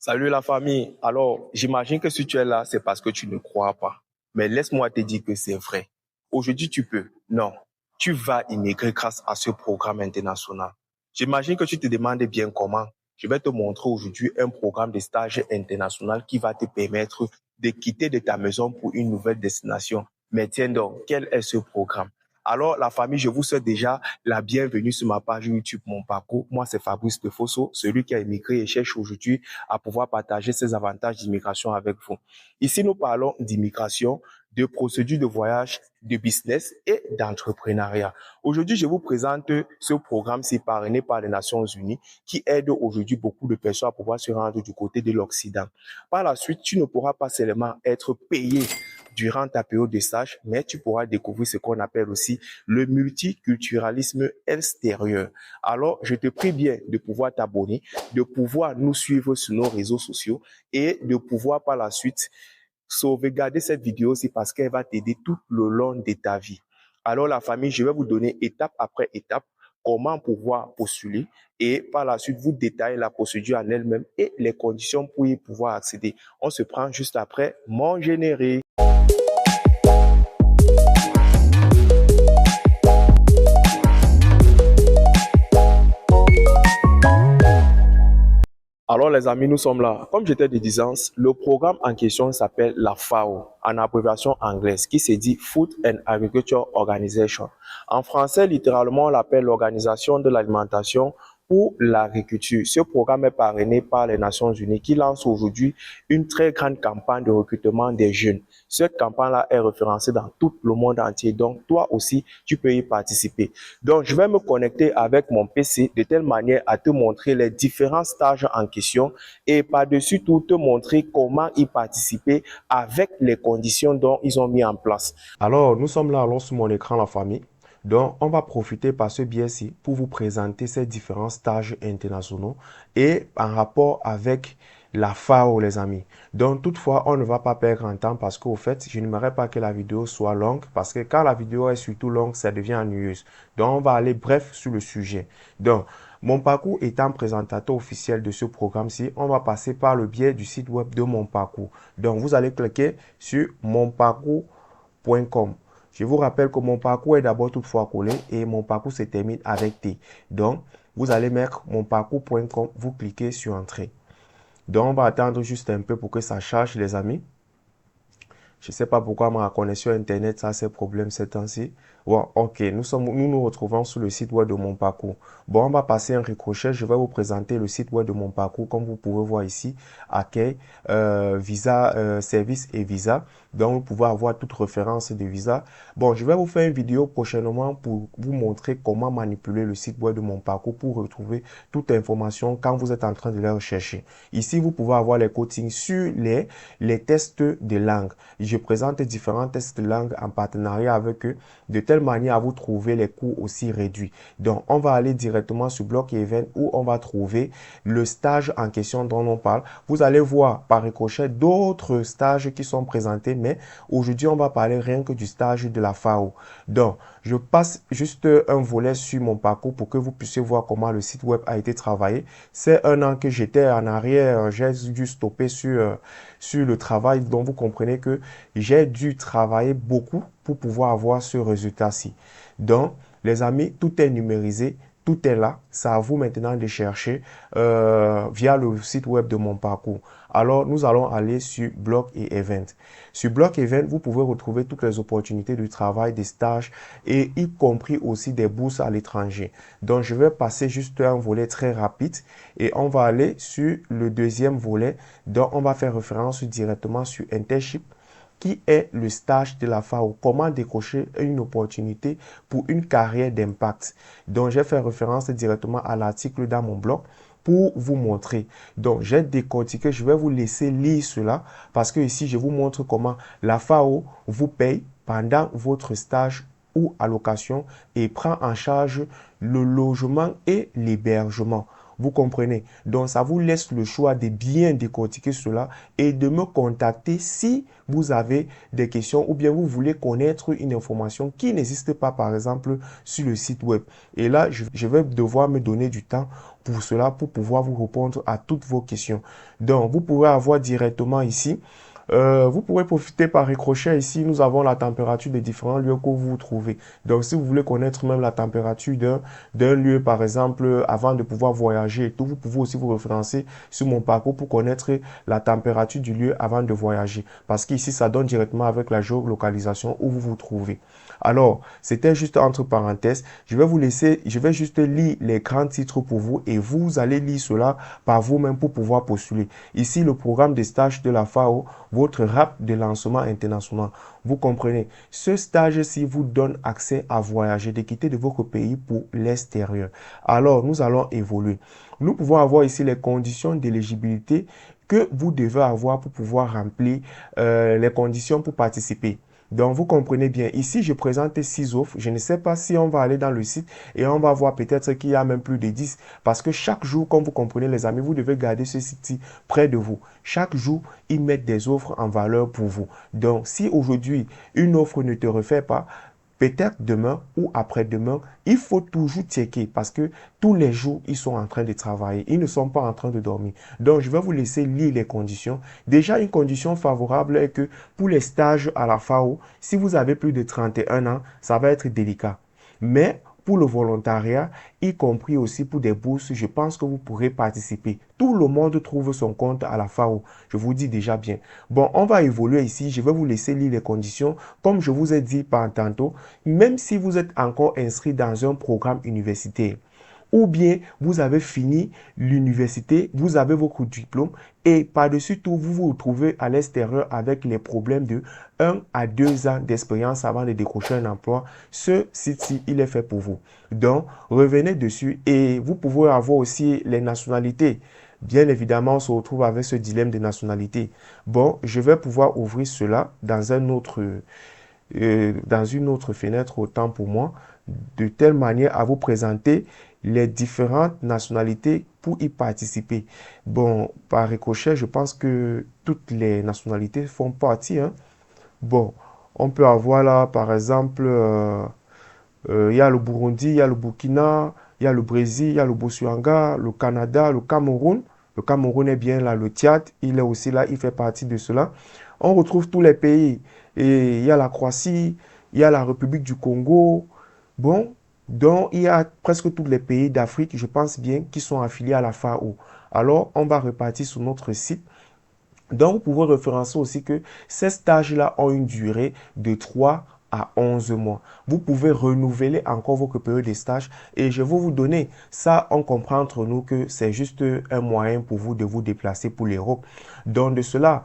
Salut la famille. Alors, j'imagine que si tu es là, c'est parce que tu ne crois pas. Mais laisse-moi te dire que c'est vrai. Aujourd'hui, tu peux. Non, tu vas immigrer grâce à ce programme international. J'imagine que tu te demandes bien comment. Je vais te montrer aujourd'hui un programme de stage international qui va te permettre de quitter de ta maison pour une nouvelle destination. Mais tiens donc, quel est ce programme? Alors, la famille, je vous souhaite déjà la bienvenue sur ma page YouTube Mon Parcours. Moi, c'est Fabrice Pefosso, celui qui a immigré et cherche aujourd'hui à pouvoir partager ses avantages d'immigration avec vous. Ici, nous parlons d'immigration, de procédures de voyage, de business et d'entrepreneuriat. Aujourd'hui, je vous présente ce programme-ci parrainé par les Nations Unies qui aide aujourd'hui beaucoup de personnes à pouvoir se rendre du côté de l'Occident. Par la suite, tu ne pourras pas seulement être payé durant ta période de stage, mais tu pourras découvrir ce qu'on appelle aussi le multiculturalisme extérieur. Alors, je te prie bien de pouvoir t'abonner, de pouvoir nous suivre sur nos réseaux sociaux et de pouvoir par la suite sauvegarder cette vidéo aussi parce qu'elle va t'aider tout le long de ta vie. Alors, la famille, je vais vous donner étape après étape comment pouvoir postuler et par la suite vous détailler la procédure en elle-même et les conditions pour y pouvoir accéder. On se prend juste après mon générique. Alors les amis, nous sommes là. Comme j'étais de disant, le programme en question s'appelle la FAO, en abréviation anglaise, qui se dit Food and Agriculture Organization. En français, littéralement, on l'appelle l'Organisation de l'alimentation pour l'agriculture. Ce programme est parrainé par les Nations Unies qui lance aujourd'hui une très grande campagne de recrutement des jeunes. Cette campagne-là est référencée dans tout le monde entier, donc toi aussi, tu peux y participer. Donc, je vais me connecter avec mon PC de telle manière à te montrer les différents stages en question et par-dessus tout, te montrer comment y participer avec les conditions dont ils ont mis en place. Alors, nous sommes là alors sur mon écran, la famille. Donc, on va profiter par ce biais-ci pour vous présenter ces différents stages internationaux et en rapport avec la FAO, les amis. Donc, toutefois, on ne va pas perdre un temps parce qu'au fait, je n'aimerais pas que la vidéo soit longue parce que quand la vidéo est surtout longue, ça devient ennuyeuse. Donc, on va aller bref sur le sujet. Donc, Mon Parcours étant présentateur officiel de ce programme-ci, on va passer par le biais du site web de Mon Parcours. Donc, vous allez cliquer sur monparcours.com. Je vous rappelle que Mon Parcours est d'abord toutefois collé et Mon Parcours se termine avec T. Donc, vous allez mettre monparcours.com, vous cliquez sur Entrée. Donc, on va attendre juste un peu pour que ça charge, les amis. Je ne sais pas pourquoi ma connexion Internet a ces problèmes ces temps-ci. Bon, ok, nous retrouvons sur le site web de Mon Parcours. Bon, on va passer un ricochet. Je vais vous présenter le site web de Mon Parcours. Comme vous pouvez voir ici, accueil, visa, service et visa. Donc, vous pouvez avoir toute référence de visa. Bon, je vais vous faire une vidéo prochainement pour vous montrer comment manipuler le site web de Mon Parcours pour retrouver toute information quand vous êtes en train de les rechercher. Ici, vous pouvez avoir les coachings sur les tests de langue. Je présente différents tests de langue en partenariat avec eux, de telle manière à vous trouver les coûts aussi réduits. Donc, on va aller directement sur Block Event où on va trouver le stage en question dont on parle. Vous allez voir par ricochet d'autres stages qui sont présentés, mais aujourd'hui, on va parler rien que du stage de la FAO. Donc, je passe juste un volet sur Mon Parcours pour que vous puissiez voir comment le site web a été travaillé. C'est un an que j'étais en arrière, j'ai dû stopper sur le travail, donc vous comprenez que j'ai dû travailler beaucoup pour pouvoir avoir ce résultat-ci. Donc, les amis, tout est numérisé, tout est là. C'est à vous maintenant de chercher via le site web de Mon Parcours. Alors, nous allons aller sur Blog et Event. Sur Blog Event, vous pouvez retrouver toutes les opportunités de travail, des stages et y compris aussi des bourses à l'étranger. Donc, je vais passer juste un volet très rapide et on va aller sur le deuxième volet. Donc, on va faire référence directement sur Internship qui est le stage de la FAO, comment décrocher une opportunité pour une carrière d'impact. Donc, j'ai fait référence directement à l'article dans mon blog pour vous montrer. Donc, j'ai décortiqué, je vais vous laisser lire cela parce que ici, je vous montre comment la FAO vous paye pendant votre stage ou allocation et prend en charge le logement et l'hébergement. Vous comprenez? Donc, ça vous laisse le choix de bien décortiquer cela et de me contacter si vous avez des questions ou bien vous voulez connaître une information qui n'existe pas, par exemple, sur le site web. Et là, je vais devoir me donner du temps pour cela, pour pouvoir vous répondre à toutes vos questions. Donc, vous pourrez avoir directement ici. Vous pourrez profiter par ricochet ici. Nous avons la température des différents lieux que vous vous trouvez. Donc, si vous voulez connaître même la température d'un lieu, par exemple, avant de pouvoir voyager et tout, vous pouvez aussi vous référencer sur mon parcours pour connaître la température du lieu avant de voyager. Parce qu'ici, ça donne directement avec la géolocalisation où vous vous trouvez. Alors, c'était juste entre parenthèses. Je vais vous laisser, je vais juste lire les grands titres pour vous et vous allez lire cela par vous-même pour pouvoir postuler. Ici, le programme de stage de la FAO, votre RAP de lancement international. Vous comprenez, ce stage-ci vous donne accès à voyager, de quitter de votre pays pour l'extérieur. Alors, nous allons évoluer. Nous pouvons avoir ici les conditions d'éligibilité que vous devez avoir pour pouvoir remplir les conditions pour participer. Donc, vous comprenez bien. Ici, je présente 6 offres. Je ne sais pas si on va aller dans le site et on va voir peut-être qu'il y a même plus de 10. Parce que chaque jour, comme vous comprenez, les amis, vous devez garder ce site près de vous. Chaque jour, ils mettent des offres en valeur pour vous. Donc, si aujourd'hui, une offre ne te refait pas, peut-être demain ou après-demain, il faut toujours checker parce que tous les jours, ils sont en train de travailler. Ils ne sont pas en train de dormir. Donc, je vais vous laisser lire les conditions. Déjà, une condition favorable est que pour les stages à la FAO, si vous avez plus de 31 ans, ça va être délicat. Mais pour le volontariat, y compris aussi pour des bourses, je pense que vous pourrez participer. Tout le monde trouve son compte à la FAO. Je vous dis déjà bien. Bon, on va évoluer ici. Je vais vous laisser lire les conditions. Comme je vous ai dit par tantôt, même si vous êtes encore inscrit dans un programme universitaire, ou bien vous avez fini l'université, vous avez votre diplôme et par-dessus tout, vous vous retrouvez à l'extérieur avec les problèmes de 1 à 2 ans d'expérience avant de décrocher un emploi. Ce site-ci, il est fait pour vous. Donc, revenez dessus et vous pouvez avoir aussi les nationalités. Bien évidemment, on se retrouve avec ce dilemme de nationalité. Bon, je vais pouvoir ouvrir cela dans dans une autre fenêtre, autant pour moi, de telle manière à vous présenter les différentes nationalités pour y participer. Bon, par ricochet, je pense que toutes les nationalités font partie, hein. Bon, on peut avoir là, par exemple, il y a le Burundi, il y a le Burkina, il y a le Brésil, il y a le Botswana, le Canada, le Cameroun. Le Cameroun est bien là, le Tchad, il est aussi là, il fait partie de cela. On retrouve tous les pays. Et il y a la Croatie, il y a la République du Congo. Bon, donc il y a presque tous les pays d'Afrique, je pense bien, qui sont affiliés à la FAO. Alors, on va repartir sur notre site. Donc, vous pouvez référencer aussi que ces stages-là ont une durée de 3 à 11 mois. Vous pouvez renouveler encore votre période de stage et je vais vous donner ça, on comprend entre nous que c'est juste un moyen pour vous de vous déplacer pour l'Europe. Donc, de cela,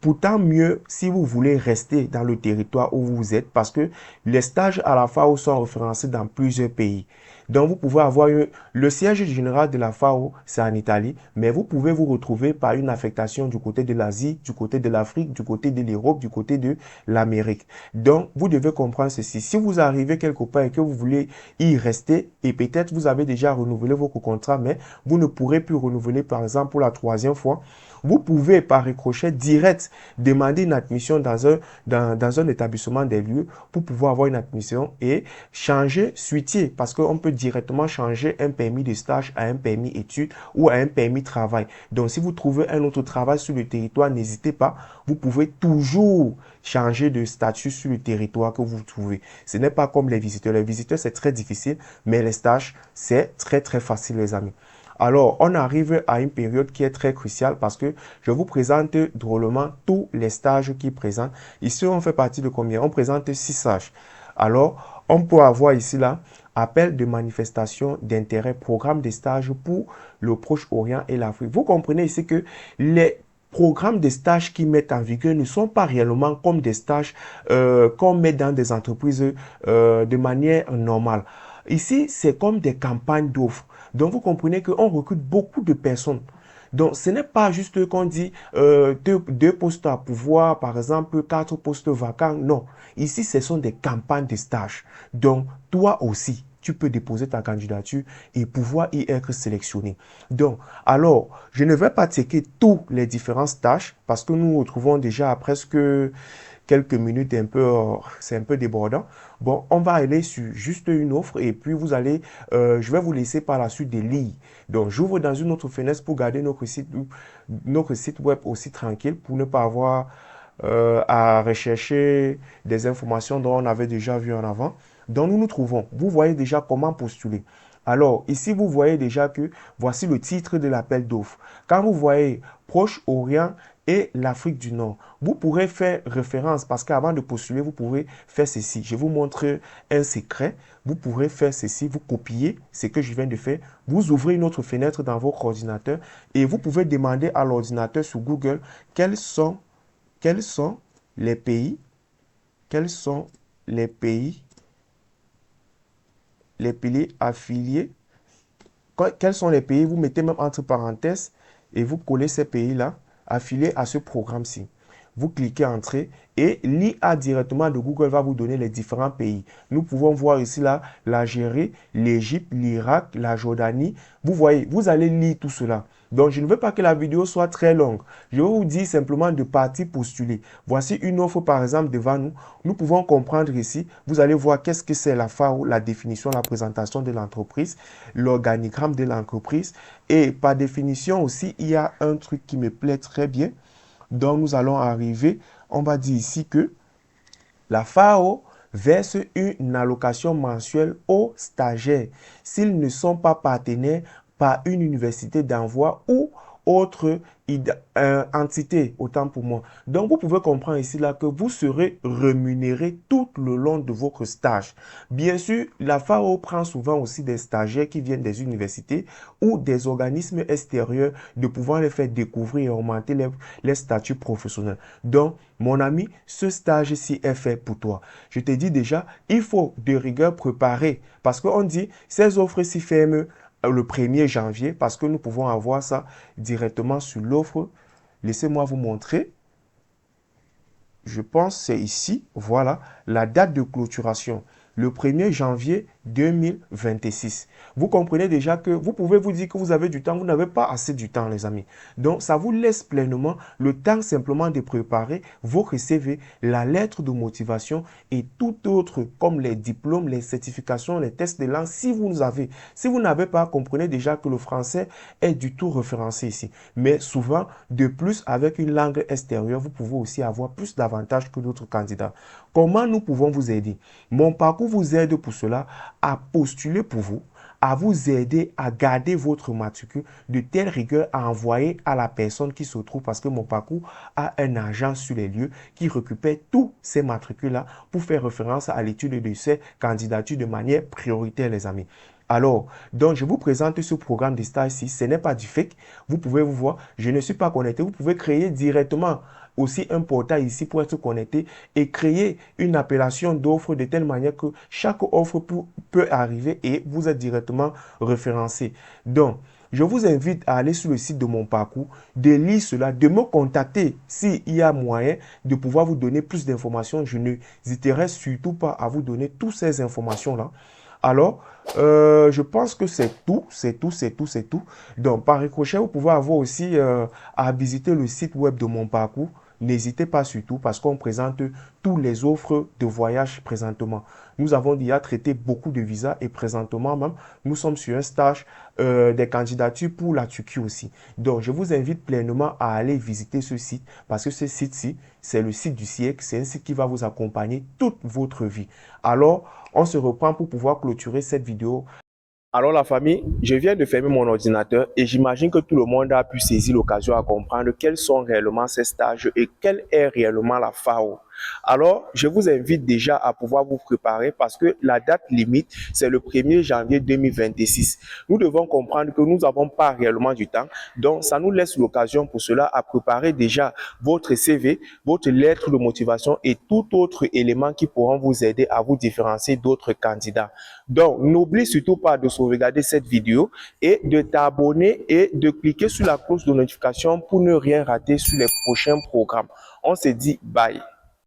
pourtant mieux si vous voulez rester dans le territoire où vous êtes parce que les stages à la FAO sont référencés dans plusieurs pays. Donc, vous pouvez avoir le siège général de la FAO, c'est en Italie, mais vous pouvez vous retrouver par une affectation du côté de l'Asie, du côté de l'Afrique, du côté de l'Europe, du côté de l'Amérique. Donc, vous devez comprendre ceci. Si vous arrivez quelque part et que vous voulez y rester, et peut-être vous avez déjà renouvelé votre contrat, mais vous ne pourrez plus renouveler, par exemple, pour la 3e fois, vous pouvez par ricochet direct demander une admission dans un établissement des lieux pour pouvoir avoir une admission et changer, switcher, parce qu'on peut directement changer un permis de stage à un permis études ou à un permis travail. Donc, si vous trouvez un autre travail sur le territoire, n'hésitez pas, vous pouvez toujours changer de statut sur le territoire que vous trouvez. Ce n'est pas comme les visiteurs. Les visiteurs, c'est très difficile, mais les stages, c'est très, très facile, les amis. Alors, on arrive à une période qui est très cruciale parce que je vous présente drôlement tous les stages qui présentent. Ici, on fait partie de combien? On présente 6 stages. Alors, on peut avoir ici, là, appel de manifestation d'intérêt, programme de stage pour le Proche-Orient et l'Afrique. Vous comprenez ici que les programmes de stage qui mettent en vigueur ne sont pas réellement comme des stages qu'on met dans des entreprises de manière normale. Ici, c'est comme des campagnes d'offres. Donc, vous comprenez qu'on recrute beaucoup de personnes. Donc, ce n'est pas juste qu'on dit deux postes à pouvoir, par exemple, 4 postes vacants. Non. Ici, ce sont des campagnes de stage. Donc, toi aussi, tu peux déposer ta candidature et pouvoir y être sélectionné. Donc, alors, je ne vais pas checker tous les différents stages parce que nous retrouvons déjà à presque quelques minutes, c'est un peu débordant. Bon, on va aller sur juste une offre et puis vous allez, je vais vous laisser par la suite des lire. Donc, j'ouvre dans une autre fenêtre pour garder notre site web aussi tranquille, pour ne pas avoir à rechercher des informations dont on avait déjà vu en avant. Donc, nous nous trouvons. Vous voyez déjà comment postuler. Alors, ici, vous voyez déjà que voici le titre de l'appel d'offres. Quand vous voyez Proche-Orient et l'Afrique du Nord, vous pourrez faire référence parce qu'avant de postuler, vous pouvez faire ceci. Je vous montre un secret. Vous pourrez faire ceci, vous copiez ce que je viens de faire, vous ouvrez une autre fenêtre dans votre ordinateur et vous pouvez demander à l'ordinateur sur Google quels sont les pays, quels sont les pays affiliés. Quels sont les pays, vous mettez même entre parenthèses et vous collez ces pays-là affiliés à ce programme-ci. Vous cliquez Entrée et l'IA directement de Google va vous donner les différents pays. Nous pouvons voir ici là l'Algérie, l'Égypte, l'Irak, la Jordanie. Vous voyez, vous allez lire tout cela. Donc, je ne veux pas que la vidéo soit très longue. Je vais vous dire simplement de partir postuler. Voici une offre, par exemple, devant nous. Nous pouvons comprendre ici. Vous allez voir qu'est-ce que c'est la FAO, la définition, la présentation de l'entreprise, l'organigramme de l'entreprise. Et par définition aussi, il y a un truc qui me plaît très bien. Donc, nous allons arriver, on va dire ici que la FAO verse une allocation mensuelle aux stagiaires s'ils ne sont pas partenaires par une université d'envoi ou autre entité, autant pour moi. Donc, vous pouvez comprendre ici là que vous serez rémunéré tout le long de votre stage. Bien sûr, la FAO prend souvent aussi des stagiaires qui viennent des universités ou des organismes extérieurs de pouvoir les faire découvrir et augmenter les statuts professionnels. Donc, mon ami, ce stage-ci est fait pour toi. Je te dis déjà, il faut de rigueur préparer parce qu'on dit ces offres-ci ferment le 1er janvier parce que nous pouvons avoir ça directement sur l'offre. Laissez-moi vous montrer. Je pense que c'est ici, voilà, la date de clôturation, le 1er janvier 2026. Vous comprenez déjà que vous pouvez vous dire que vous avez du temps, vous n'avez pas assez du temps, les amis. Donc, ça vous laisse pleinement le temps simplement de préparer votre CV, la lettre de motivation et tout autre comme les diplômes, les certifications, les tests de langue, si vous nous avez. Si vous n'avez pas, comprenez déjà que le français est du tout référencé ici. Mais souvent, de plus, avec une langue extérieure, vous pouvez aussi avoir plus d'avantages que d'autres candidats. Comment nous pouvons vous aider? Mon parcours vous aide pour cela à postuler pour vous, à vous aider à garder votre matricule de telle rigueur à envoyer à la personne qui se trouve parce que mon parcours a un agent sur les lieux qui récupère tous ces matricules-là pour faire référence à l'étude de ces candidatures de manière prioritaire, les amis. Alors, donc je vous présente ce programme de stage ici. Ce n'est pas du fake. Vous pouvez vous voir, je ne suis pas connecté. Vous pouvez créer directement aussi un portail ici pour être connecté et créer une appellation d'offre de telle manière que chaque offre peut arriver et vous êtes directement référencé. Donc, je vous invite à aller sur le site de mon parcours, de lire cela, de me contacter s'il y a moyen de pouvoir vous donner plus d'informations. Je n'hésiterai surtout pas à vous donner toutes ces informations-là. Alors, je pense que c'est tout. Donc, par ricochet, vous pouvez avoir aussi à visiter le site web de mon parcours. N'hésitez pas surtout parce qu'on présente toutes les offres de voyage présentement. Nous avons déjà traité beaucoup de visas et présentement même, nous sommes sur un stage des candidatures pour la Turquie aussi. Donc, je vous invite pleinement à aller visiter ce site parce que ce site-ci, c'est le site du siècle. C'est un site qui va vous accompagner toute votre vie. Alors, on se reprend pour pouvoir clôturer cette vidéo. Alors la famille, je viens de fermer mon ordinateur et j'imagine que tout le monde a pu saisir l'occasion à comprendre quels sont réellement ces stages et quelle est réellement la FAO. Alors, je vous invite déjà à pouvoir vous préparer parce que la date limite, c'est le 1er janvier 2026. Nous devons comprendre que nous n'avons pas réellement du temps, donc ça nous laisse l'occasion pour cela à préparer déjà votre CV, votre lettre de motivation et tout autre élément qui pourront vous aider à vous différencier d'autres candidats. Donc, n'oublie surtout pas de sauvegarder cette vidéo et de t'abonner et de cliquer sur la cloche de notification pour ne rien rater sur les prochains programmes. On se dit bye.